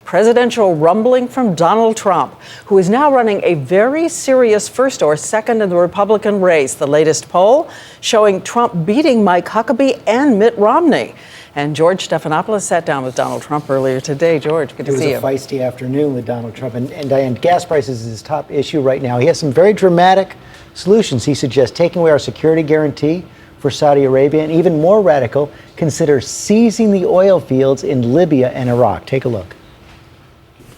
Presidential rumbling from Donald Trump, who is now running a very serious first or second in the Republican race. The latest poll showing Trump beating Mike Huckabee and Mitt Romney. And George Stephanopoulos sat down with Donald Trump earlier today. George, good to see you. It was a feisty afternoon with Donald Trump. And Diane, gas prices is his top issue right now. He has some very dramatic solutions. He suggests taking away our security guarantee for Saudi Arabia, and even more radical, consider seizing the oil fields in Libya and Iraq. Take a look.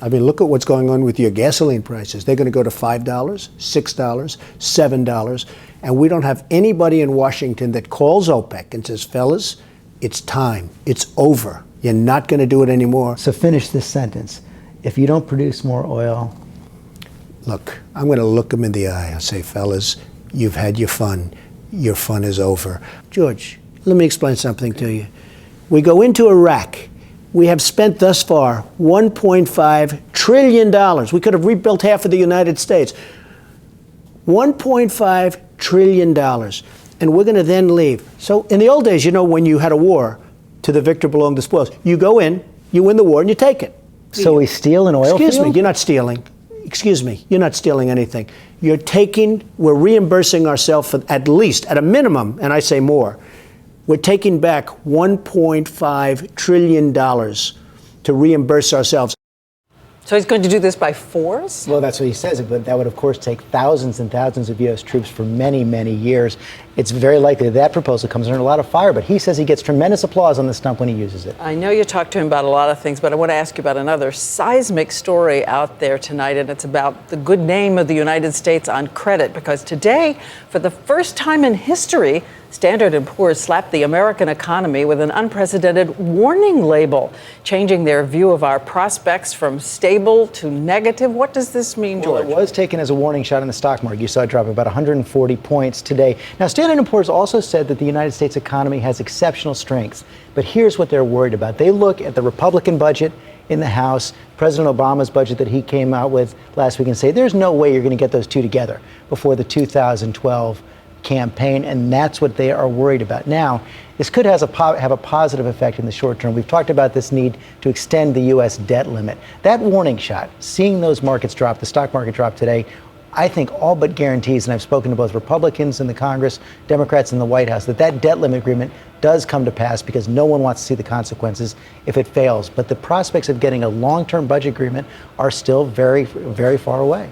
I mean, look at what's going on with your gasoline prices. They're going to go to $5, $6, $7, and we don't have anybody in Washington that calls OPEC and says, fellas, it's time. It's over. You're not going to do it anymore. So finish this sentence. If you don't produce more oil... Look, I'm going to look them in the eye and say, fellas, you've had your fun. Your fun is over. George, let me explain something to you. We go into Iraq. We have spent thus far $1.5 trillion. We could have rebuilt half of the United States. $1.5 trillion. And we're going to then leave. So in the old days, you know, when you had a war, to the victor belonged the spoils. You go in, you win the war, and you take it. So we steal an oil field? Excuse me, you're not stealing. Excuse me, you're not stealing anything. We're reimbursing ourselves for at least, at a minimum, and I say more, we're taking back $1.5 trillion to reimburse ourselves. So he's going to do this by force? Well, that's what he says, but that would, of course, take thousands and thousands of U.S. troops for many, many years. It's very likely that proposal comes under a lot of fire, but he says he gets tremendous applause on the stump when he uses it. I know you talked to him about a lot of things, but I want to ask you about another seismic story out there tonight, and it's about the good name of the United States on credit, because today, for the first time in history, Standard & Poor's slapped the American economy with an unprecedented warning label, changing their view of our prospects from stable to negative. What does this mean, George? Well, it was taken as a warning shot in the stock market. You saw it drop about 140 points today. Now, Standard & Poor's also said that the United States economy has exceptional strength. But here's what they're worried about. They look at the Republican budget in the House, President Obama's budget that he came out with last week, and say there's no way you're going to get those two together before the 2012 campaign, and that's what they are worried about. Now, this could have a positive effect in the short term. We've talked about this need to extend the U.S. debt limit. That warning shot, seeing those markets drop, the stock market drop today, I think all but guarantees, and I've spoken to both Republicans in the Congress, Democrats in the White House, that debt limit agreement does come to pass because no one wants to see the consequences if it fails. But the prospects of getting a long-term budget agreement are still very, very far away.